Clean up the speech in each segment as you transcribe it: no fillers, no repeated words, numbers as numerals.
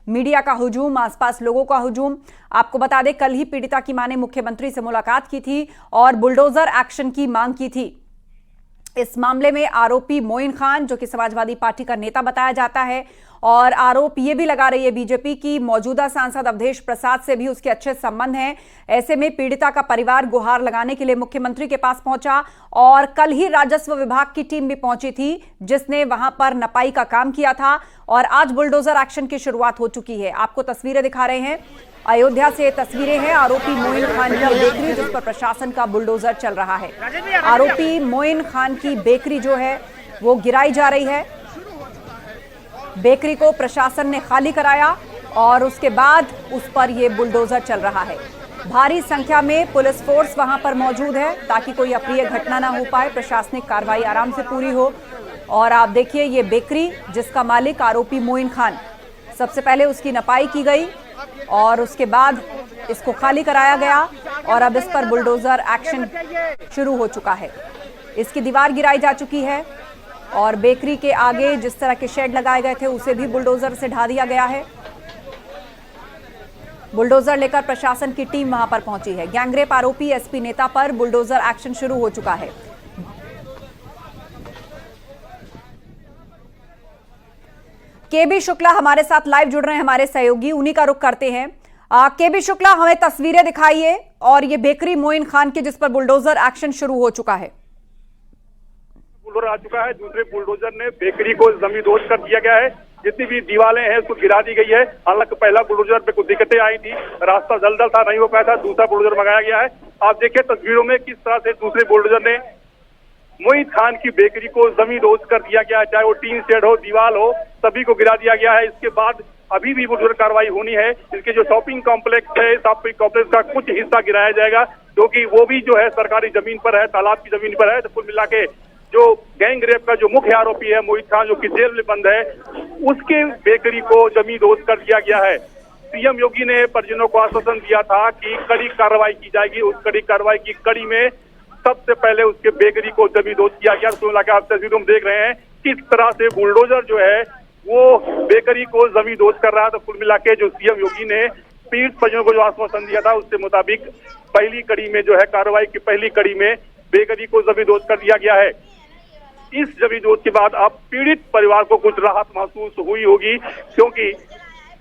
Media का हुजूम, आसपास लोगों का हुजूम। आपको बता दें, कल ही पीड़िता की मां ने मुख्यमंत्री से मुलाकात की थी और बुलडोजर एक्शन की मांग की थी। इस मामले में आरोपी मोइन खान, जो कि समाजवादी पार्टी का नेता बताया जाता है, और आरोप यह भी लगा रही है बीजेपी की मौजूदा सांसद अवधेश प्रसाद से भी उसके अच्छे संबंध हैं। ऐसे में पीड़िता का परिवार गुहार लगाने के लिए मुख्यमंत्री के पास पहुंचा और कल ही राजस्व विभाग की टीम भी पहुंची थी, जिसने वहां पर नपाई का काम किया था और आज बुलडोजर एक्शन की शुरुआत हो चुकी है। आपको तस्वीरें दिखा रहे हैं, अयोध्या से तस्वीरें हैं आरोपी मोइन खान की बेकरी, जिस पर प्रशासन का बुलडोजर चल रहा है। आरोपी मोइन खान की बेकरी जो है वो गिराई जा रही है। बेकरी को प्रशासन ने खाली कराया और उसके बाद उस पर यह बुलडोजर चल रहा है। भारी संख्या में पुलिस फोर्स वहां पर मौजूद है ताकि कोई अप्रिय घटना ना हो पाए, प्रशासनिक कार्रवाई आराम से पूरी हो। और आप देखिए, ये बेकरी जिसका मालिक आरोपी मोइन खान, सबसे पहले उसकी नपाई की गई और उसके बाद इसको खाली कराया गया और अब इस पर बुलडोजर एक्शन शुरू हो चुका है। इसकी दीवार गिराई जा चुकी है और बेकरी के आगे जिस तरह के शेड लगाए गए थे उसे भी बुलडोजर से ढा दिया गया है। बुलडोजर लेकर प्रशासन की टीम वहां पर पहुंची है। गैंगरेप आरोपी एसपी नेता पर बुलडोजर एक्शन शुरू हो चुका है। केबी शुक्ला हमारे साथ लाइव जुड़ रहे हैं, हमारे सहयोगी, उन्हीं का रुख करते हैं। केबी शुक्ला, हमें तस्वीरें दिखाइए और ये बेकरी मोइन खान की जिस पर बुलडोजर एक्शन शुरू हो चुका है। बुलडोजर आ चुका है, दूसरे बुलडोजर ने बेकरी को जमींदोज कर दिया गया है। जितनी भी दीवारें हैं उसको गिरा दी गई है। हालांकि पहला बुलडोजर पे कुछ दिक्कतें आई थी, रास्ता दलदल था, नहीं हो पाया था, दूसरा बुलडोजर मंगाया गया है। आप देखिए तस्वीरों में किस तरह से दूसरे बुलडोजर ने मोइन खान की बेकरी को जमींदोज कर दिया गया है। चाहे वो टीन शेड हो, दीवार हो, सभी को गिरा दिया गया है। इसके बाद अभी भी बुलडोजर कार्रवाई होनी है। इसके जो शॉपिंग कॉम्प्लेक्स है, शॉपिंग कॉम्प्लेक्स का कुछ हिस्सा गिराया जाएगा, क्योंकि वो भी जो है सरकारी जमीन पर है, तालाब की जमीन पर है। तो कुल मिला के जो गैंग रेप का जो मुख्य आरोपी है मोइन खान, जो कि जेल में बंद है, उसके बेकरी को जमींदोज कर दिया गया है। सीएम योगी ने परिजनों को आश्वासन दिया था कि कड़ी कार्रवाई की जाएगी। उस कड़ी कार्रवाई की कड़ी में सबसे पहले उसके बेकरी को जमींदोज किया गया। तो लगा आप तस्वीरों में देख रहे हैं किस तरह से बुलडोजर जो है वो बेकरी को जमींदोज कर रहा है। तो कुल मिला के जो सीएम योगी ने पीड़ित परिजनों को जो आश्वासन दिया था, उसके मुताबिक पहली कड़ी में जो है कार्रवाई की पहली कड़ी में बेकरी को जमींदोज कर दिया गया है। इस जमींदोज के बाद अब पीड़ित परिवार को कुछ राहत महसूस हुई होगी, क्योंकि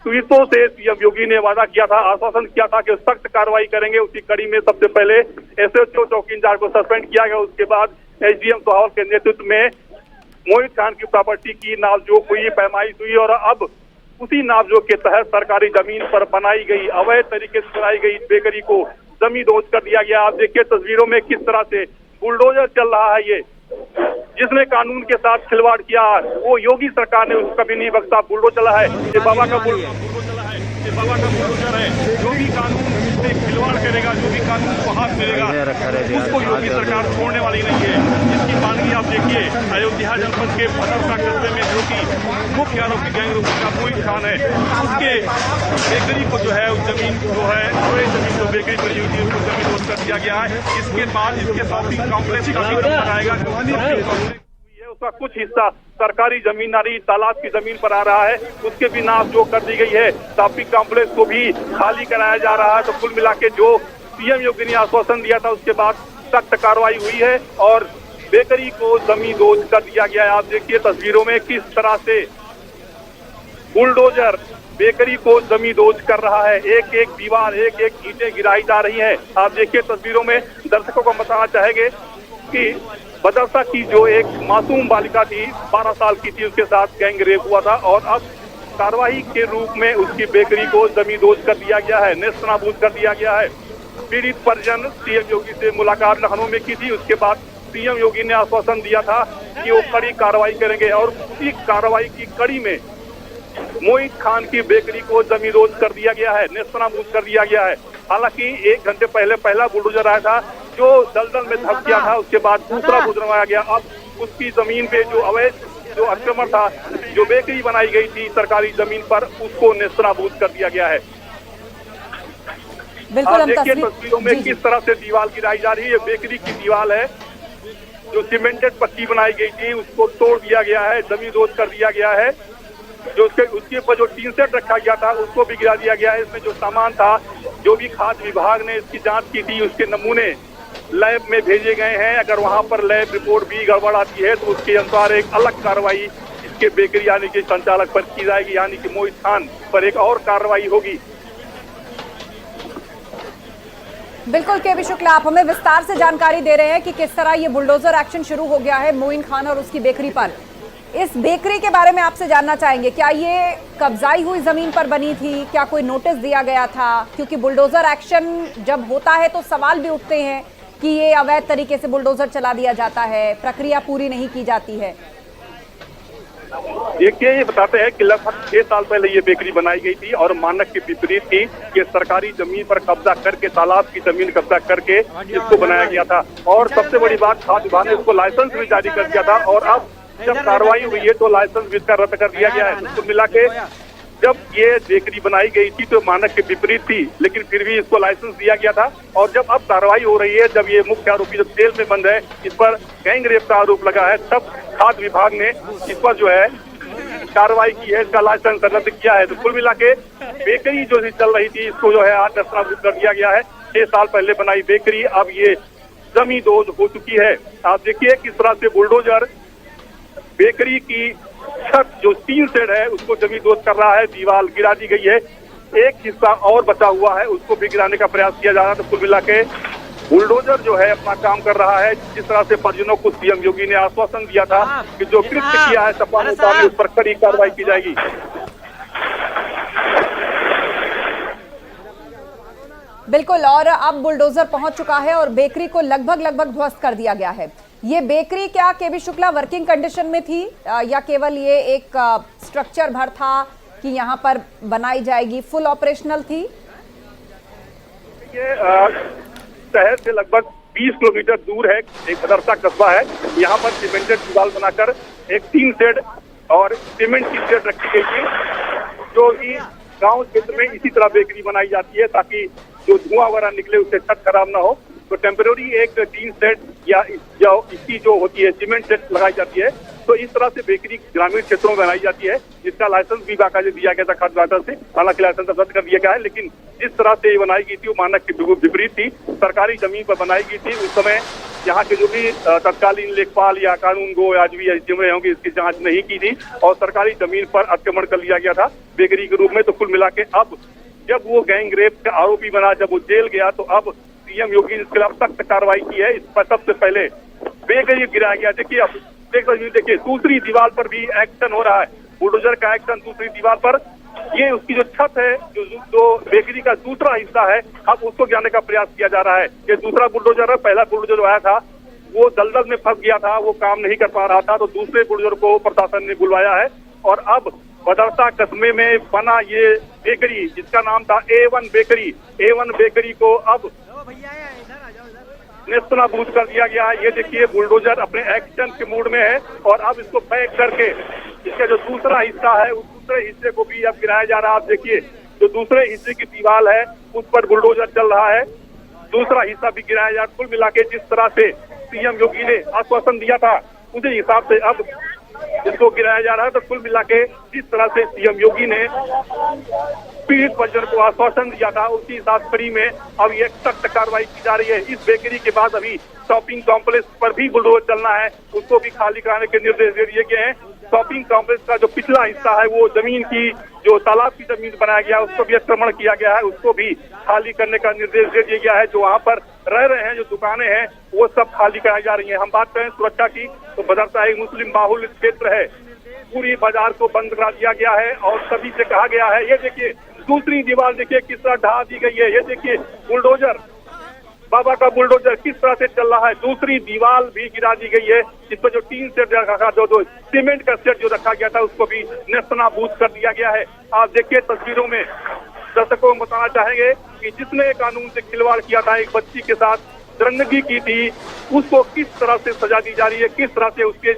पीड़ितों से सीएम योगी ने वादा किया था, आश्वासन किया था कि सख्त कार्रवाई करेंगे। उसी कड़ी में सबसे पहले एसएचओ चौकी इंचार्ज को सस्पेंड किया गया। उसके बाद एसडीएम सोहावल के नेतृत्व में मोइन खान की प्रॉपर्टी की नापजोख हुई, पैमाइश हुई और अब उसी नापजोख के तहत सरकारी जमीन पर बनाई गई, अवैध तरीके से बनाई गई बेकरी को जमींदोज कर दिया गया। आप देखिए तस्वीरों में किस तरह से बुलडोजर चल रहा है। ये जिसने कानून के साथ खिलवाड़ किया वो योगी सरकार ने उसको कभी नहीं बख्शा। बुलडोजर चला है, ये बाबा का बुलडोजर है, ये बाबा का बुलडोजर है। जो भी कानून से खिलवाड़ करेगा, जो भी कानून को हाथ मिलेगा, उसको योगी सरकार छोड़ने वाली नहीं है। इसकी मानगी आप देखिए, अयोध्या जनपद के भदरसा कस्बे में जो कि मुख्य आरोपी गैंगरेप का मोइन खान है, उसके बेकरी को जो है जमीन जो है जमीन जो बेकरी पर यूज उसको जमींदोज कर दिया गया है। इसके बाद इसके शॉपिंग कॉम्प्लेक्स का भी बनाएगा, उसका कुछ हिस्सा सरकारी जमींदारी तालाब की जमीन पर आ रहा है, उसके भी नापजोख कर दी गई है। शॉपिंग कॉम्प्लेक्स को भी खाली कराया जा रहा है। तो कुल मिला के जो सीएम योगी ने आश्वासन दिया था, उसके बाद सख्त कार्रवाई हुई है और बेकरी को जमींदोज कर दिया गया है। आप देखिए तस्वीरों में किस तरह से बुलडोजर बेकरी को जमींदोज कर रहा है। एक एक दीवार, एक एक ईंटें गिराई जा रही हैं। आप देखिए तस्वीरों में, दर्शकों को बताना चाहेंगे कि बदरसा की जो एक मासूम बालिका थी, 12 साल की थी, उसके साथ गैंग रेप हुआ था और अब कार्रवाई के रूप में उसकी बेकरी को जमींदोज कर दिया गया है, नेस्तनाबूद कर दिया गया है। पीड़ित परिजन सीएम योगी से मुलाकात लखनऊ में की थी। उसके बाद सीएम योगी ने आश्वासन दिया था कि वो कड़ी कार्रवाई करेंगे और उसी कार्रवाई की कड़ी में मोइन खान की बेकरी को जमींदोज कर दिया गया है, नेस्तनाबूद कर दिया गया है। हालांकि 1 घंटे पहले पहला बुलडोजर आया था जो दलदल में धंस गया था, उसके बाद दूसरा बुलडोजर आया गया। अब उसकी जमीन पे जो अवैध जो अतिक्रमण था, जो बेकरी बनाई गई थी सरकारी जमीन पर, उसको नेस्तनाबूद कर दिया गया है। बिल्कुल, देखिए तस्वीरों में किस तरह से दीवार गिराई जा रही है। बेकरी की दीवार है जो सीमेंटेड पट्टी बनाई गई थी, उसको तोड़ दिया गया है, जमींदोज कर दिया गया है। जो उसके ऊपर जो टीन सेट रखा गया था उसको भी गिरा दिया गया है। इसमें जो सामान था, जो भी खाद्य विभाग ने इसकी जांच की थी, उसके नमूने लैब में भेजे गए हैं। अगर वहां पर लैब रिपोर्ट भी गड़बड़ आती है तो उसके अनुसार एक अलग कार्रवाई इसके बेकरी यानी कि संचालक पर की जाएगी, यानी कि मोहित खान पर एक और कार्रवाई होगी। बिल्कुल केबी शुक्ला, आप हमें विस्तार से जानकारी दे रहे हैं कि किस तरह ये बुलडोजर एक्शन शुरू हो गया है मोइन खान और उसकी बेकरी पर। इस बेकरी के बारे में आपसे जानना चाहेंगे, क्या ये कब्जाई हुई जमीन पर बनी थी, क्या कोई नोटिस दिया गया था? क्योंकि बुलडोजर एक्शन जब होता है तो सवाल भी उठते हैं कि ये अवैध तरीके से बुलडोजर चला दिया जाता है, प्रक्रिया पूरी नहीं की जाती है। देखिए, ये बताते हैं कि लगभग 6 साल पहले ये बेकरी बनाई गई थी और मानक के विपरीत थी कि सरकारी जमीन पर कब्जा करके, तालाब की जमीन कब्जा करके इसको बनाया गया था। और सबसे बड़ी बात, खाद्य विभाग ने इसको लाइसेंस भी जारी कर दिया था और अब जब कार्रवाई हुई है तो लाइसेंस भी इसका रद्द कर दिया गया है। इसको मिला के जब ये बेकरी बनाई गई थी तो मानक के विपरीत थी, लेकिन फिर भी इसको लाइसेंस दिया गया था। और जब अब कार्रवाई हो रही है, जब ये मुख्य आरोपी जब जेल में बंद है, इस पर गैंग रेप का आरोप लगा है, तब खाद्य विभाग ने इस पर जो है कार्रवाई की है, इसका लाइसेंस रद्द किया है। तो कुल मिला के बेकरी जो चल रही थी इसको जो है आज नस्तनाबूद कर दिया गया है। 6 साल पहले बनाई बेकरी अब ये जमींदोज हो चुकी है। आप देखिए किस तरह से बुलडोजर बेकरी की छत जो टीन शेड है उसको जमींदोज कर रहा है, दीवार गिरा दी गई है, एक हिस्सा और बचा हुआ है उसको भी गिराने का प्रयास किया जा रहा है। तो कुल मिला के बुलडोजर जो है अपना काम कर रहा है। जिस तरह से परिजनों को सीएम योगी ने आश्वासन दिया था कि जो कृत्य किया है सपा नेता ने, उस पर कड़ी कार्रवाई की जाएगी। बिल्कुल, और अब बुलडोजर पहुंच चुका है और बेकरी को लगभग ध्वस्त कर दिया गया है। ये बेकरी क्या केबी शुक्ला वर्किंग कंडीशन में थी या केवल ये एक स्ट्रक्चर भर था कि यहाँ पर बनाई जाएगी, फुल ऑपरेशनल थी? ये शहर से लगभग 20 किलोमीटर दूर है, एक बदरसा कस्बा है। यहाँ पर सीमेंटेड दीवार बनाकर एक टीन शेड और सीमेंट की शेड रखी गई थी, जो कि गांव क्षेत्र में इसी तरह बेकरी बनाई जाती है ताकि जो धुआं वगैरह निकले उससे छत खराब ना हो। तो टेम्पररी एक टीन सेट या इसकी जो होती है सीमेंट सेट लगाई जाती है। तो इस तरह से बेकरी ग्रामीण क्षेत्रों में बनाई जाती है, जिसका लाइसेंस भी बाकायदे दिया गया था खाद्य विभाग से। हालांकि लाइसेंस रद्द कर दिया गया है, लेकिन जिस तरह से ये बनाई गई थी वो मानक के विपरीत थी, सरकारी जमीन पर बनाई गई थी। उस समय यहाँ के जो भी तत्कालीन लेखपाल या कानून गो आज भी जिम्मे होंगे इसकी जांच नहीं की थी और सरकारी जमीन पर अतिक्रमण कर लिया गया था बेकरी के रूप में। तो कुल मिला के अब जब वो गैंग रेप का आरोपी बना, जब वो जेल गया, तो अब सीएम योगी ने इसके खिलाफ सख्त कार्रवाई की है। इस पर सबसे पहले बेकरी गिराया गया। देखिए, अब देखिए दूसरी दीवार पर भी एक्शन हो रहा है, बुलडोजर का एक्शन दूसरी दीवार पर। ये उसकी जो छत है, जो बेकरी का दूसरा हिस्सा है, अब उसको गिराने का प्रयास किया जा रहा है। ये दूसरा बुलडोजर है, पहला बुलडोजर जो आया था वो दलदल में फंस गया था, वो काम नहीं कर पा रहा था, तो दूसरे बुलडोजर को प्रशासन ने बुलवाया है। और अब बदरसा कस्बे में बना ये बेकरी, जिसका नाम था A1 बेकरी को अब नेस्तनाबूद कर दिया गया है। ये देखिए बुलडोजर अपने एक्शन के मूड में है और अब इसको पैक करके इसका जो दूसरा हिस्सा है उस दूसरे हिस्से को भी अब गिराया जा रहा है। आप देखिए जो दूसरे हिस्से की दीवार है उस पर बुलडोजर चल रहा है, दूसरा हिस्सा भी गिराया जा रहा है। कुल मिला के जिस तरह से सीएम योगी ने आश्वासन दिया था उसी हिसाब से अब इसको गिराया जा रहा है। तो कुल मिला के जिस तरह से सीएम योगी ने पीड़ित परिजन को आश्वासन दिया था उसी साथ में अब ये सख्त कार्रवाई की जा रही है। इस बेकरी के बाद अभी शॉपिंग कॉम्प्लेक्स पर भी बुलडोजर चलना है, उसको भी खाली कराने के निर्देश दे दिए गए हैं। शॉपिंग कॉम्प्लेक्स का जो पिछला हिस्सा है वो जमीन की, जो तालाब की जमीन बनाया गया उसको भी अतिक्रमण किया गया है, उसको भी खाली करने का निर्देश दे दिया गया है। जो वहाँ पर रह रहे हैं, जो दुकानें हैं, वो सब खाली कराई जा रही हैं। हम बात करें सुरक्षा की तो बदरसा एक मुस्लिम बाहुल्य क्षेत्र है, पूरी बाजार को बंद करा दिया गया है और सभी से कहा गया है। ये देखिए दूसरी दीवार देखिए किस तरह ढहा दी गई है। ये देखिए बुलडोजर, बाबा का बुलडोजर किस तरह से चल रहा है। दूसरी दीवार भी गिरा दी गई है, इस पर जो टीन सेट रखा था, जो सीमेंट का सेट जो रखा गया था उसको भी नेस्तनाबूद कर दिया गया है। आप देखिए तस्वीरों में, दर्शकों को बताना चाहेंगे कि जिसने कानून से खिलवाड़ किया था, एक बच्ची के साथ दरंदगी की थी, उसको किस तरह से सजा दी जा रही है, किस तरह से उसके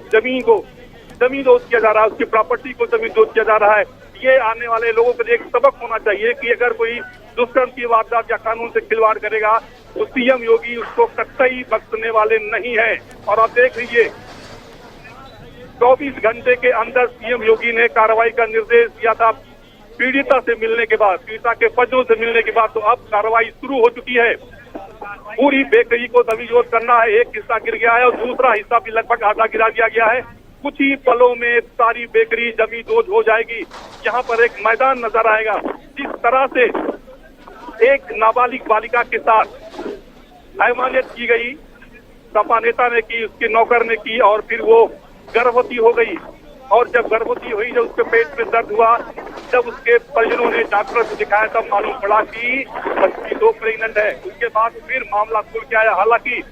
जमींदोज किया जा रहा है, उसकी प्रॉपर्टी को जमींदोज किया जा रहा है। ये आने वाले लोगों के लिए एक सबक होना चाहिए कि अगर कोई दुष्कर्म की वारदात या कानून से खिलवाड़ करेगा तो सीएम योगी उसको कतई बख्शने वाले नहीं है। और आप देख लीजिए 24 घंटे के अंदर सीएम योगी ने कार्रवाई का निर्देश दिया था। पीड़िता से मिलने के बाद, पीड़िता के परिजनों से मिलने के बाद तो अब कार्रवाई शुरू हो चुकी है। पूरी बेकरी को दबियोज करना है। एक हिस्सा गिर गया है और दूसरा हिस्सा भी लगभग आधा गिरा दिया गया है। कुछ ही पलों में सारी बेकरी जमींदोज हो जाएगी। यहाँ पर एक मैदान नजर आएगा। जिस तरह से एक नाबालिग बालिका के साथ हैवानियत की गई, सपा नेता ने की, उसके नौकर ने की और फिर वो गर्भवती हो गई। और जब गर्भवती हुई, जब उसके पेट में दर्द हुआ, जब उसके परिजनों ने डॉक्टर को दिखाया तब मालूम पड़ा कि बच्ची तो प्रेग्नेंट है। उसके बाद फिर मामला खुल के आया। हालांकि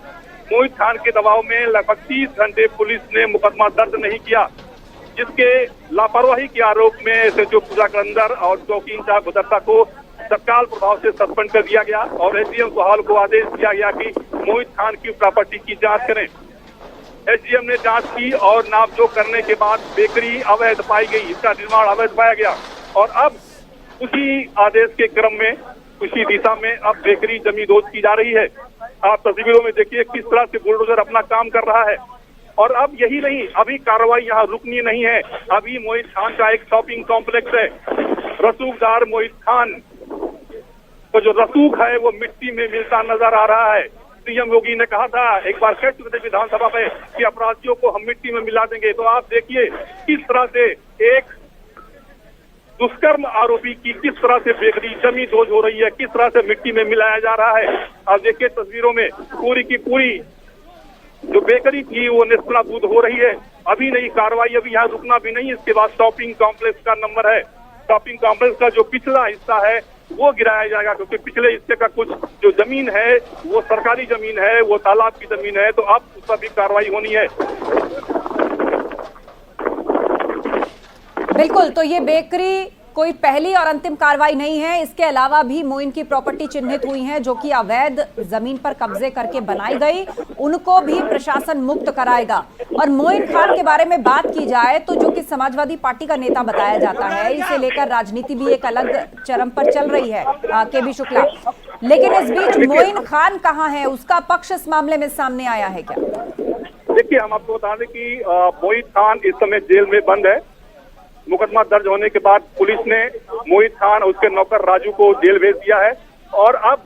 मोहित खान के दबाव में लगभग 30 घंटे पुलिस ने मुकदमा दर्ज नहीं किया, जिसके लापरवाही के आरोप में एसएचओ पूजा कलंदर और चौकी इंचार्ज भदरता को तत्काल प्रभाव से सस्पेंड कर दिया गया और एसडीएम सुहाल को आदेश दिया गया कि मोहित खान की प्रॉपर्टी की जांच करें। एसडीएम ने जांच की और नापजोख करने के बाद बेकरी अवैध पाई गई, इसका निर्माण अवैध पाया गया। और अब उसी आदेश के क्रम में, उसी दिशा में अब बेकरी जमींदोज की जा रही है। आप तस्वीरों में देखिए किस तरह से बुलडोजर अपना काम कर रहा है। और अब यही नहीं, अभी कार्रवाई यहाँ रुकनी नहीं है। अभी मोहित खान का एक शॉपिंग कॉम्प्लेक्स है। रसूखदार मोहित खान तो जो रसूख है वो मिट्टी में मिलता नजर आ रहा है। सीएम योगी ने कहा था, एक बार कह चुके थे विधानसभा में कि अपराधियों को हम मिट्टी में मिला देंगे। तो आप देखिए किस तरह से एक दुष्कर्म आरोपी की किस तरह से बेकरी जमींदोज हो रही है, किस तरह से मिट्टी में मिलाया जा रहा है। आप देखिए तस्वीरों में पूरी की पूरी जो बेकरी थी वो नेस्तनाबूद हो रही है। अभी नहीं, कार्रवाई अभी यहाँ रुकना भी नहीं। इसके बाद शॉपिंग कॉम्प्लेक्स का नंबर है, शॉपिंग कॉम्प्लेक्स का जो पिछला हिस्सा है वो गिराया जाएगा, क्योंकि पिछले हिस्से का कुछ जो जमीन है वो सरकारी जमीन है, वो तालाब की जमीन है। तो अब उस पर भी कार्रवाई होनी है। बिल्कुल, तो ये बेकरी कोई पहली और अंतिम कार्रवाई नहीं है। इसके अलावा भी मोइन की प्रॉपर्टी चिन्हित हुई है जो कि अवैध जमीन पर कब्जे करके बनाई गई, उनको भी प्रशासन मुक्त कराएगा। और मोइन खान के बारे में बात की जाए तो जो कि समाजवादी पार्टी का नेता बताया जाता है, इसे लेकर राजनीति भी एक अलग चरम पर चल रही है, केबी शुक्ला। लेकिन इस बीच मोइन खान कहाँ है, उसका पक्ष इस मामले में सामने आया है क्या? देखिए, हम आपको बता दें कि मोहित खान इस समय जेल में बंद है। मुकदमा दर्ज होने के बाद पुलिस ने मोहित खान और उसके नौकर राजू को जेल भेज दिया है। और अब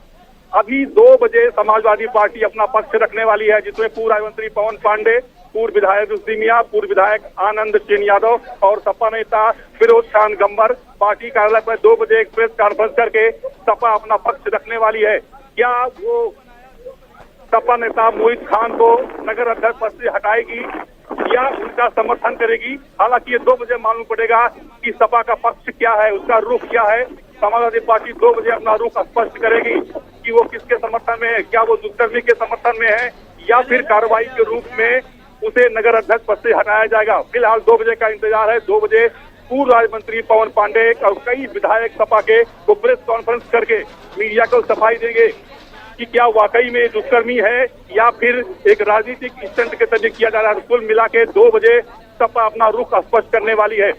अभी 2 बजे समाजवादी पार्टी अपना पक्ष रखने वाली है, जिसमें पूर्व मंत्री पवन पांडे, पूर्व विधायक रुश्दी मियां, पूर्व विधायक आनंद चेन यादव और सपा नेता फिरोज खान गंबर पार्टी कार्यालय पर 2 बजे एक प्रेस कॉन्फ्रेंस करके सपा अपना पक्ष रखने वाली है। क्या वो सपा नेता मोहित खान को नगर अध्यक्ष पद से हटाएगी या उनका समर्थन करेगी? हालांकि ये 2 बजे मालूम पड़ेगा कि सपा का पक्ष क्या है, उसका रुख क्या है। समाजवादी पार्टी 2 बजे अपना रुख स्पष्ट करेगी कि वो किसके समर्थन में है, क्या वो दुष्कर्मी के समर्थन में है या फिर कार्रवाई के रूप में उसे नगर अध्यक्ष पद से हटाया जाएगा। फिलहाल 2 बजे का इंतजार है। 2 बजे पूर्व राज्य मंत्री पवन पांडे और कई विधायक सपा के वो प्रेस कॉन्फ्रेंस करके मीडिया को सफाई देंगे कि क्या वाकई में दुष्कर्मी है या फिर एक राजनीतिक स्टंट के तरीके किया जा रहा है। कुल मिला के 2 बजे सपा अपना रुख स्पष्ट करने वाली है।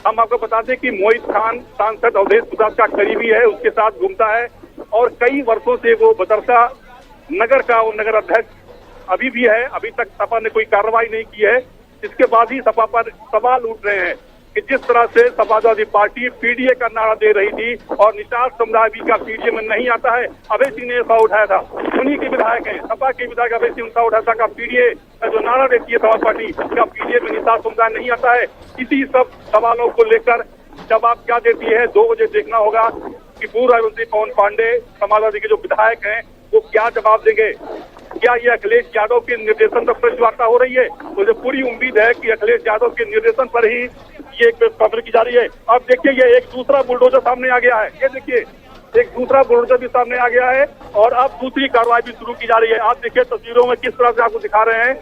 हम आपको बता दें कि मोहित खान सांसद अवधेश प्रसाद का करीबी है, उसके साथ घूमता है और कई वर्षों से वो बदरसा नगर का वो नगर अध्यक्ष अभी भी है। अभी तक सपा ने कोई कार्रवाई नहीं की है। इसके बाद ही सपा पर सवाल उठ रहे हैं कि जिस तरह से समाजवादी पार्टी पीडीए का नारा दे रही थी और निषाद समुदाय भी का पीडीए में नहीं आता है, अभय सिंह ने ऐसा उठाया था। उन्हीं के विधायक है, सपा के विधायक अभय सिंह उनका उठाया था का पीडीए का जो नारा देती है समाज पार्टी का पीडीए में निषाद समुदाय नहीं आता है। इसी सब सवालों को लेकर जवाब क्या देती है 2 बजे देखना होगा कि पूर्व मंत्री पवन पांडे समाजवादी के जो विधायक हैं वो क्या जवाब देंगे। क्या ये अखिलेश यादव के निर्देशन पर प्रेस वार्ता हो रही है? मुझे पूरी उम्मीद है कि अखिलेश यादव के निर्देशन पर ही ये प्रेस कॉन्फ्रेंस की जा रही है। अब देखिए ये एक दूसरा बुलडोजर सामने आ गया है। ये देखिए एक दूसरा बुलडोजर भी सामने आ गया है और अब दूसरी कार्रवाई भी शुरू की जा रही है। आप देखिए तस्वीरों में किस तरह से आपको दिखा रहे हैं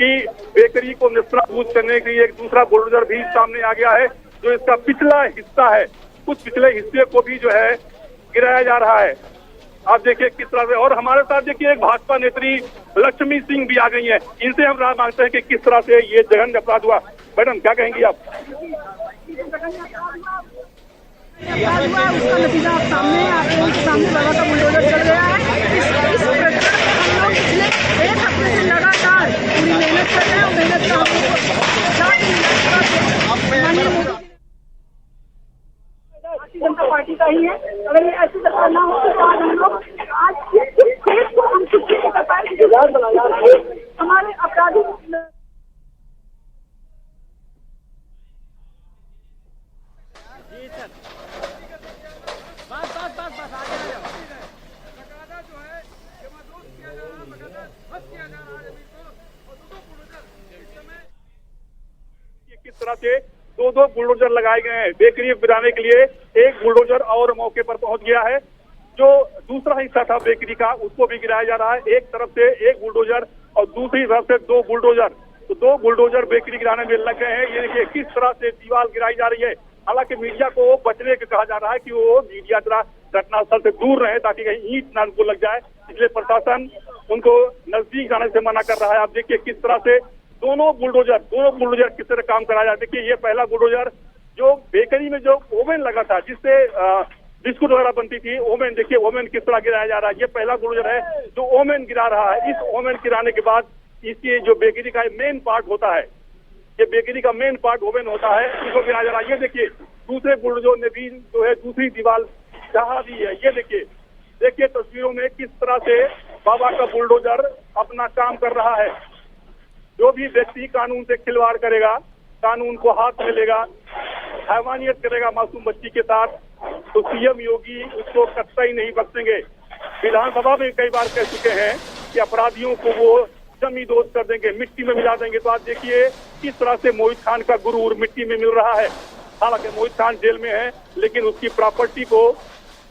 कि बेकरी को नेस्तनाबूद करने के लिए एक दूसरा बुलडोजर भी सामने आ गया है, जो इसका पिछला हिस्सा है, कुछ पिछले हिस्से को भी जो है गिराया जा रहा है। आप देखिए किस तरह से। और हमारे साथ देखिए एक भाजपा नेत्री लक्ष्मी सिंह भी आ गई है। इनसे हम राय मांगते हैं कि किस तरह से ये जघन्य अपराध हुआ। मैडम क्या कहेंगी आप? उसका नतीजा आप सामने लगा था, बुलडोजर चल गया है। इस हम लोग पिछले 1 हफ्ते से लगातार पूरी मेहनत कर रहे हैं और मेहनत का माननीय मोदी भारतीय जनता पार्टी का ही है। अगर ये ऐसी सरकार ना हो तो आज हम लोग आज इस खेत को हम कुछ नहीं कर पाएंगे। हमारे अपराधी किस तरह से दो बुलडोजर लगाए गए हैं बेकरी गिराने के लिए। एक बुलडोजर और मौके पर पहुंच गया है। जो दूसरा हिस्सा था बेकरी का उसको भी गिराया जा रहा है। एक तरफ से एक बुलडोजर और दूसरी तरफ से दो बुलडोजर। तो दो बुलडोजर बेकरी गिराने में लग गए हैं। ये देखिए किस तरह से दीवार गिराई जा रही है। हालांकि मीडिया को बचने को कहा जा रहा है कि वो मीडिया जरा घटनास्थल से दूर रहे ताकि कहीं ईंट ना उनको लग जाए, इसलिए प्रशासन उनको नजदीक जाने से मना कर रहा है। आप देखिए किस तरह से दोनों बुलडोजर किस तरह काम कराया जाए। देखिए ये पहला बुलडोजर जो बेकरी में जो ओवन लगा था जिससे बिस्कुट वगैरह बनती थी, ओवन देखिए ओवन किस तरह गिराया जा रहा है। ये पहला बुलडोजर है जो ओवन गिरा रहा है। इस ओवन गिराने के बाद इसकी जो बेकरी का मेन पार्ट होता है, ये बेकरी का मेन पार्ट ओवन होता है, इसको गिराया जा रहा है। ये देखिए दूसरे बुलडोजर ने भी जो है दूसरी दीवार चढ़ा दी है। ये देखिए तस्वीरों में किस तरह से बाबा का बुलडोजर अपना काम कर रहा है। जो भी व्यक्ति कानून से खिलवाड़ करेगा, कानून को हाथ में लेगा, हैवानियत करेगा मासूम बच्ची के साथ, तो सीएम योगी उसको कतई नहीं बख्शेंगे। विधानसभा में कई बार कह चुके हैं कि अपराधियों को वो जमी दोस्त कर देंगे, मिट्टी में मिला देंगे। तो आज देखिए किस तरह से मोहित खान का गुरूर मिट्टी में मिल रहा है। हालांकि मोहित खान जेल में है लेकिन उसकी प्रॉपर्टी को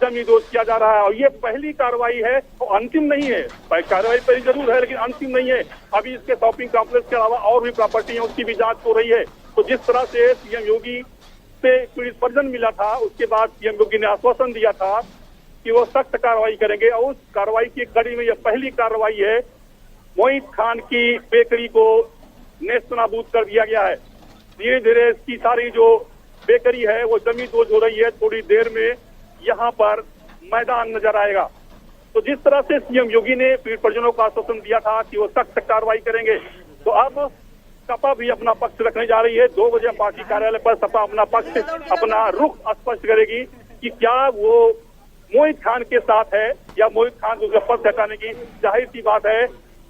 जमी दोस्त किया जा रहा है। और ये पहली कार्रवाई है और अंतिम नहीं है। कार्रवाई पहली जरूर है लेकिन अंतिम नहीं है। अभी इसके शॉपिंग कॉम्प्लेक्स के अलावा और भी प्रॉपर्टी है, उसकी भी जांच हो रही है। तो जिस तरह से सीएम योगी से पीड़ित परिजन मिला था उसके बाद सीएम योगी ने आश्वासन दिया था कि वो सख्त कार्रवाई करेंगे और उस कार्रवाई की कड़ी में यह पहली कार्रवाई है। मोहित खान की बेकरी को नेस्तनाबूद कर दिया गया है। धीरे धीरे इसकी सारी जो बेकरी है वो जमी दोज हो रही है। थोड़ी देर में यहाँ पर मैदान नजर आएगा। तो जिस तरह से सीएम योगी ने पीड़ित परिजनों को आश्वासन दिया था कि वो सख्त कार्रवाई करेंगे, तो अब सपा भी अपना पक्ष रखने जा रही है। 2 बजे पार्टी कार्यालय पर सपा अपना पक्ष, अपना रुख स्पष्ट करेगी कि क्या वो मोहित खान के साथ है या मोहित खान को पद से हटाने की। जाहिर सी बात है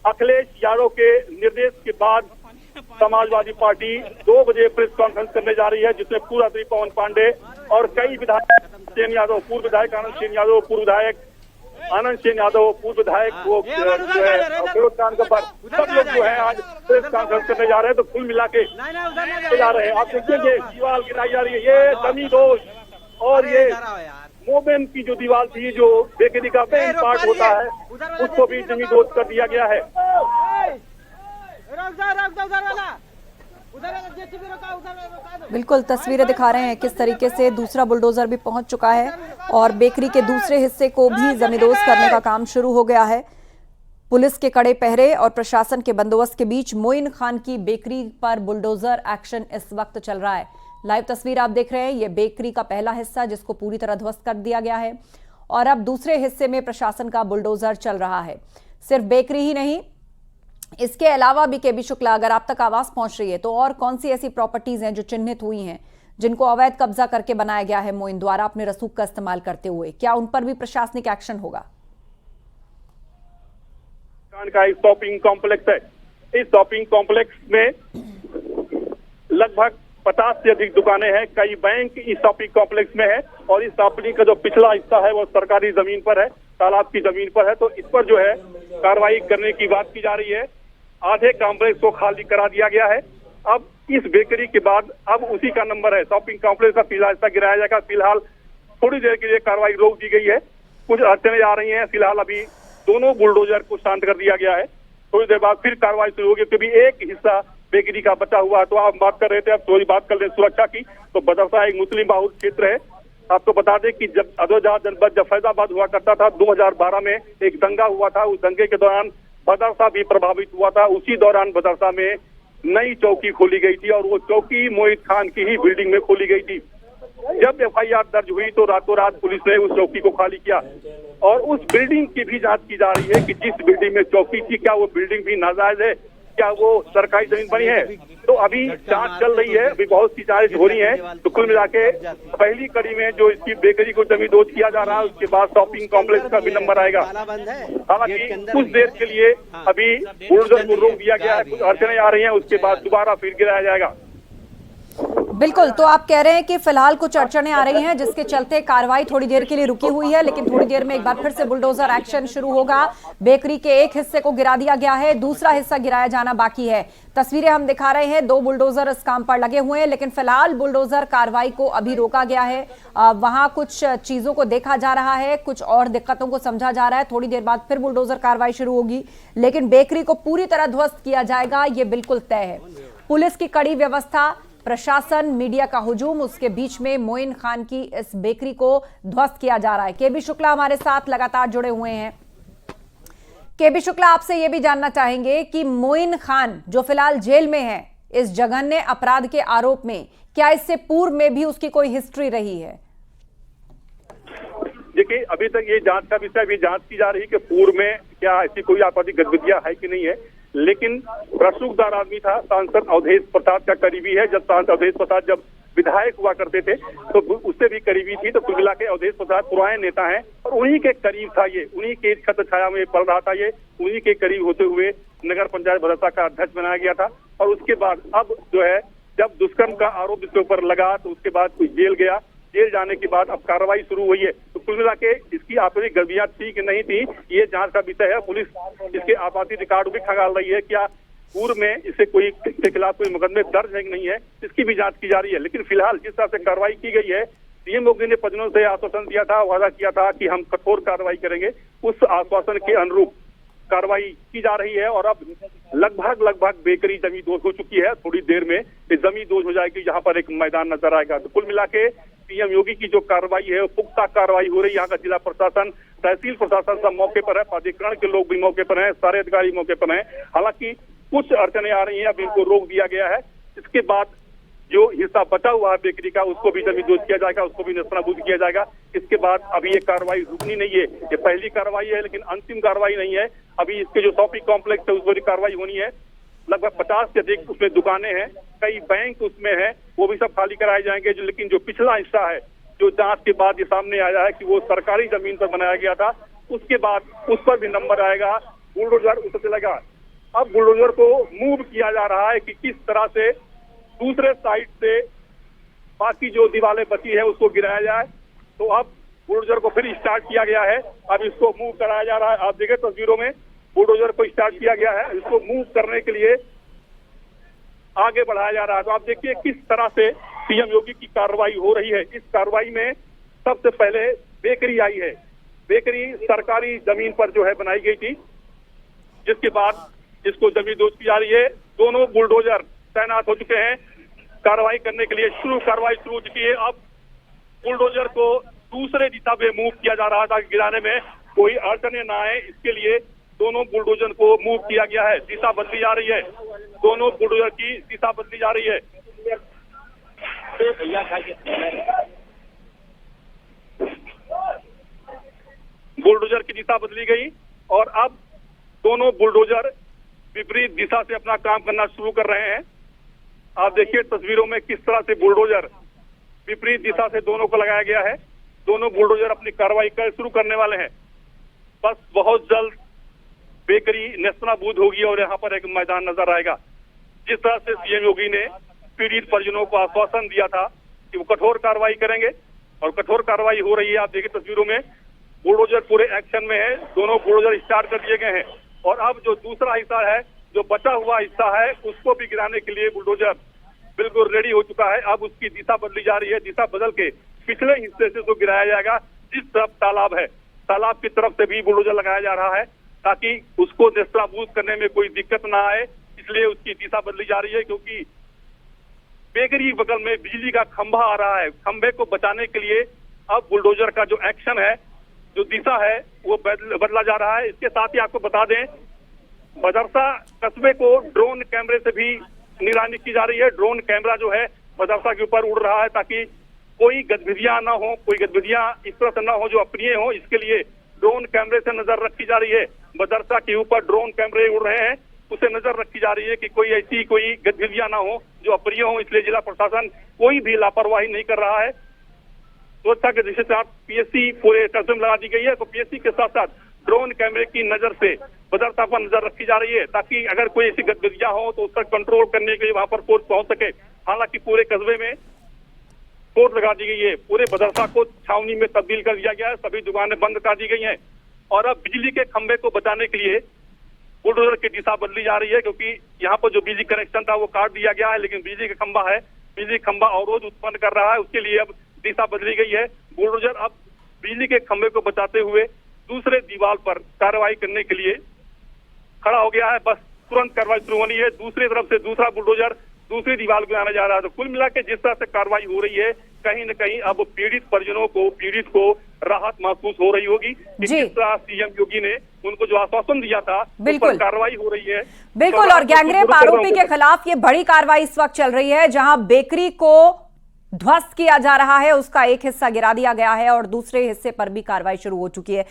अखिलेश यादव के निर्देश के बाद समाजवादी पार्टी 2 बजे प्रेस कॉन्फ्रेंस करने जा रही है, जिसमें पूरा पवन पांडे और कई विधायक, सेन यादव पूर्व विधायक, आनंद सेन यादव पूर्व विधायक, आनंद सेन यादव पूर्व विधायक, वो फिरोज खान गब्बर, सब लोग जो है आज प्रेस कॉन्फ्रेंस करने जा रहे हैं। तो कुल मिला के जा रहे हैं। आप देखिए दीवार गिराई जा रही है, ये जमी दोज और ये मोमेन की जो दीवार थी जो बेकरी का मेन पार्ट होता है उसको भी जमी दोज कर दिया गया है। बिल्कुल तस्वीरें दिखा रहे हैं किस तरीके से दूसरा बुलडोजर भी पहुंच चुका है और बेकरी के दूसरे हिस्से को भी जमींदोज करने का काम शुरू हो गया है। पुलिस के कड़े पहरे और प्रशासन के बंदोबस्त के बीच मोइन खान की बेकरी पर बुलडोजर एक्शन इस वक्त चल रहा है। लाइव तस्वीर आप देख रहे हैं, ये बेकरी का पहला हिस्सा जिसको पूरी तरह ध्वस्त कर दिया गया है और अब दूसरे हिस्से में प्रशासन का बुलडोजर चल रहा है। सिर्फ बेकरी ही नहीं, इसके अलावा भी केबी शुक्ला, अगर आप तक आवाज पहुंच रही है तो और कौन सी ऐसी प्रॉपर्टीज हैं जो चिन्हित हुई हैं जिनको अवैध कब्जा करके बनाया गया है मोइन द्वारा अपने रसूख का इस्तेमाल करते हुए, क्या उन पर भी प्रशासनिक एक्शन होगा? का एक शॉपिंग कॉम्प्लेक्स है। इस शॉपिंग कॉम्प्लेक्स में लगभग 50 से अधिक दुकानें हैं, कई बैंक इस शॉपिंग कॉम्प्लेक्स में है और इस शॉपिंग का जो पिछला हिस्सा है वो सरकारी जमीन पर है, तालाब की जमीन पर है। तो इस पर जो है कार्रवाई करने की बात की जा रही है। आधे कॉम्प्लेक्स को खाली करा दिया गया है। अब इस बेकरी के बाद अब उसी का नंबर है, शॉपिंग कॉम्प्लेक्स का पीला हिस्सा गिराया जाएगा। फिलहाल थोड़ी देर के लिए कार्रवाई रोक दी गई है, कुछ अड़चने आ रही हैं। फिलहाल अभी दोनों बुलडोजर को शांत कर दिया गया है। थोड़ी देर बाद फिर कार्रवाई शुरू होगी क्योंकि एक हिस्सा बेकरी का बचा हुआ है। तो आप बात कर रहे थे, अब थोड़ी बात कर रहे हैं सुरक्षा की। तो बदरसा एक मुस्लिम बाहुल क्षेत्र है। आपको बता दें कि जब अधोजहा जनपद जब फैजाबाद हुआ करता था 2012 में एक दंगा हुआ था, उस दंगे के दौरान बदरसा भी प्रभावित हुआ था। उसी दौरान बदरसा में नई चौकी खोली गई थी और वो चौकी मोहित खान की ही बिल्डिंग में खोली गई थी। जब एफआईआर दर्ज हुई तो रातों रात पुलिस ने उस चौकी को खाली किया और उस बिल्डिंग की भी जांच की जा रही है कि जिस बिल्डिंग में चौकी थी क्या वो बिल्डिंग भी नाजायज है क्या वो सरकारी जमीन बनी है। तो अभी जांच चल रही है, अभी बहुत सी जांच हो रही है। तो कुल मिला के पहली कड़ी में जो इसकी बेकरी को जमींदोज किया जा रहा है, उसके बाद शॉपिंग कॉम्प्लेक्स का भी नंबर आएगा। हालांकि कुछ देर के लिए अभी बुलडोजर को रोक दिया गया है, कुछ अड़चने आ रही हैं, उसके बाद दोबारा फिर गिराया जाएगा। बिल्कुल, तो आप कह रहे हैं कि फिलहाल कुछ अड़चने आ रही हैं जिसके चलते कार्रवाई थोड़ी देर के लिए रुकी हुई है, लेकिन थोड़ी देर में एक बार फिर से बुलडोजर एक्शन शुरू होगा। बेकरी के एक हिस्से को गिरा दिया गया है, दूसरा हिस्सा गिराया जाना बाकी है। तस्वीरें हम दिखा रहे हैं, 2 बुलडोजर इस काम पर लगे हुए हैं, लेकिन फिलहाल बुलडोजर कार्रवाई को अभी रोका गया है। वहां कुछ चीजों को देखा जा रहा है, कुछ और दिक्कतों को समझा जा रहा है। थोड़ी देर बाद फिर बुलडोजर कार्रवाई शुरू होगी, लेकिन बेकरी को पूरी तरह ध्वस्त किया जाएगा, ये बिल्कुल तय है। पुलिस की कड़ी व्यवस्था, प्रशासन, मीडिया का हुजूम, उसके बीच में मोइन खान की इस बेकरी को ध्वस्त किया जा रहा है। केबी शुक्ला हमारे साथ लगातार जुड़े हुए हैं। केबी शुक्ला, आपसे यह भी जानना चाहेंगे कि मोइन खान जो फिलहाल जेल में है इस जघन्य अपराध के आरोप में, क्या इससे पूर्व में भी उसकी कोई हिस्ट्री रही है? देखिए, अभी तक ये जांच का विषय अभी जांच की जा रही है कि पूर्व में क्या ऐसी कोई आपराधिक गतिविधियां है कि नहीं है। लेकिन रसूखदार आदमी था, सांसद अवधेश प्रसाद का करीबी है। जब सांसद अवधेश प्रसाद जब विधायक हुआ करते थे तो उससे भी करीबी थी। तो कुल मिला के अवधेश प्रसाद पुराने नेता हैं और उन्हीं के करीब था ये, उन्हीं के छत्र छाया में पड़ रहा था ये, उन्हीं के करीब होते हुए नगर पंचायत भदरसा का अध्यक्ष बनाया गया था। और उसके बाद अब जो है, जब दुष्कर्म का आरोप इसके ऊपर लगा तो उसके बाद कोई जेल गया। जेल जाने के बाद अब कार्रवाई शुरू हुई है। तो कुल मिला के इसकी आपराधिक गतिविधियां थी कि नहीं थी, ये जांच का विषय है। पुलिस इसके आपराधिक रिकॉर्ड भी खंगाल रही है, क्या पूर्व में इससे कोई के खिलाफ कोई मुकदमे दर्ज है कि नहीं है, इसकी भी जांच की जा रही है। लेकिन फिलहाल जिस तरह से कार्रवाई की गई है, सीएम योगी ने परिजनों से आश्वासन दिया था, वादा किया था कि हम कठोर कार्रवाई करेंगे। उस आश्वासन के अनुरूप कार्रवाई की जा रही है और अब लगभग बेकरी जमींदोज हो चुकी है। थोड़ी देर में ये जमींदोज हो जाएगी, यहाँ पर एक मैदान नजर आएगा। तो कुल मिला के सीएम योगी की जो कार्रवाई है, पुख्ता कार्रवाई हो रही है। यहाँ का जिला प्रशासन, तहसील प्रशासन सब मौके पर है, प्राधिकरण के लोग भी मौके पर हैं, सारे अधिकारी मौके पर हैं। हालांकि कुछ अड़चने आ रही हैं, अब इनको रोक दिया गया है। इसके बाद जो हिस्सा बचा हुआ है बेकरी का, उसको भी जमींदोज किया जाएगा, उसको भी नेस्तनाबूद किया जाएगा। इसके बाद अभी ये कार्रवाई रुकनी नहीं है, ये पहली कार्रवाई है लेकिन अंतिम कार्रवाई नहीं है। अभी इसके जो शॉपिंग कॉम्प्लेक्स है उस पर कार्रवाई होनी है। लगभग 50 से अधिक उसमें दुकानें हैं, कई बैंक उसमें है, वो भी सब खाली कराए जाएंगे। लेकिन जो पिछला हिस्सा है, जो जांच के बाद ये सामने आया है कि वो सरकारी जमीन पर बनाया गया था, उसके बाद उस पर भी नंबर आएगा, बुलडोजर उस चलेगा। अब बुलडोजर को मूव किया जा रहा है कि किस तरह से दूसरे साइड से बाकी जो दीवारें बची है उसको गिराया जाए। तो अब बुलडोजर को फिर स्टार्ट किया गया है, अब इसको मूव कराया जा रहा है। आप देखिए तस्वीरों में बुलडोजर को स्टार्ट किया गया है, इसको मूव करने के लिए आगे बढ़ाया जा रहा है। तो आप देखिए किस तरह से सीएम योगी की कार्रवाई हो रही है। इस कार्रवाई में सबसे पहले बेकरी आई है। बेकरी सरकारी जमीन पर जो है बनाई गई थी, जिसके बाद इसको जमींदोज की जा रही है। दोनों बुलडोजर तैनात हो चुके हैं कार्रवाई करने के लिए, कार्रवाई शुरू हो चुकी है। अब बुलडोजर को दूसरे दिशा में मूव किया जा रहा था, गिराने में कोई अड़चने ना आए, इसके लिए दोनों बुलडोजर को मूव किया गया है। दिशा बदली जा रही है, दोनों बुलडोजर की दिशा बदली जा रही है। बुलडोजर की दिशा बदली गई और अब दोनों बुलडोजर विपरीत दिशा से अपना काम करना शुरू कर रहे हैं। आप देखिए तस्वीरों में किस तरह से बुलडोजर विपरीत दिशा से दोनों को लगाया गया है। दोनों बुलडोजर अपनी कार्रवाई शुरू करने वाले हैं। बस बहुत जल्द बेकरी नेस्तनाबूद होगी और यहाँ पर एक मैदान नजर आएगा। जिस तरह से सीएम योगी ने पीड़ित परिजनों को आश्वासन दिया था कि वो कठोर कार्रवाई करेंगे और कठोर कार्रवाई हो रही है। आप देखिए तस्वीरों में बुलडोजर पूरे एक्शन में है, दोनों बुलडोजर स्टार्ट कर दिए गए हैं और अब जो दूसरा हिस्सा है, जो बचा हुआ हिस्सा है, उसको भी गिराने के लिए बुलडोजर बिल्कुल रेडी हो चुका है। अब उसकी दिशा बदली जा रही है, दिशा बदल के पिछले हिस्से से तो गिराया जाएगा जिस तरफ तालाब है, तालाब की तरफ से भी बुलडोजर लगाया जा रहा है ताकि उसको नेस्तनाबूद करने में कोई दिक्कत ना आए। इसलिए उसकी दिशा बदली जा रही है क्योंकि बेकरी बगल में बिजली का खंभा आ रहा है। खंभे को बचाने के लिए अब बुलडोजर का जो एक्शन है, जो दिशा है, वो बदला जा रहा है। इसके साथ ही आपको बता दें, बदरसा कस्बे को ड्रोन कैमरे से भी निगरानी की जा रही है। ड्रोन कैमरा जो है बदरसा के ऊपर उड़ रहा है ताकि कोई गतिविधियां ना हो, कोई गतिविधियां इस तरह से ना हो जो अप्रिय हो। इसके लिए ड्रोन कैमरे से नजर रखी जा रही है। बदरसा के ऊपर ड्रोन कैमरे उड़ रहे हैं उसे नजर रखी जा रही है कि कोई ऐसी कोई गतिविधियां ना हो जो अप्रिय हो, इसलिए जिला प्रशासन कोई भी लापरवाही नहीं कर रहा है। सुरक्षा के दृष्टि से पीएससी पूरे कस्टम लगा दी गई है, तो पीएससी के साथ साथ ड्रोन कैमरे की नजर से भद्रता पर नजर रखी जा रही है, ताकि अगर कोई ऐसी गतिविधियां हो तो उसका कंट्रोल करने के लिए वहां पर फोर्स पहुंच सके। हालांकि पूरे कस्बे में फोर्स लगा दी गई है, पूरे भद्रता को छावनी में तब्दील कर दिया गया है, सभी दुकानें बंद कर दी गई हैं और अब बिजली के खंभे को बचाने के लिए बुलडोजर की दिशा बदली जा रही है, क्योंकि यहाँ पर जो बिजली कनेक्शन था वो काट दिया गया है, लेकिन बिजली का खंभा है, बिजली खंभा अवरोध उत्पन्न कर रहा है, उसके लिए अब दिशा बदली गई है। बुलडोजर अब बिजली के खंभे को बचाते हुए दूसरे दीवार पर कार्रवाई करने के लिए खड़ा हो गया है। बस तुरंत कार्रवाई शुरू होनी है। दूसरी तरफ से दूसरा बुलडोजर दूसरी दीवार को आने जा रहा है। तो कुल मिला के जिस तरह से कार्रवाई हो रही है, कहीं न कहीं अब पीड़ित परिजनों को, पीड़ित को राहत महसूस हो रही होगी कि जिस तरह सीएम योगी ने उनको जो आश्वासन दिया था, बिल्कुल कार्रवाई हो रही है। बिल्कुल। और गैंगरेप आरोपी के खिलाफ ये बड़ी कार्रवाई इस वक्त चल रही है, जहां बेकरी को ध्वस्त किया जा रहा है, उसका एक हिस्सा गिरा दिया गया है और दूसरे हिस्से पर भी कार्रवाई शुरू हो चुकी है।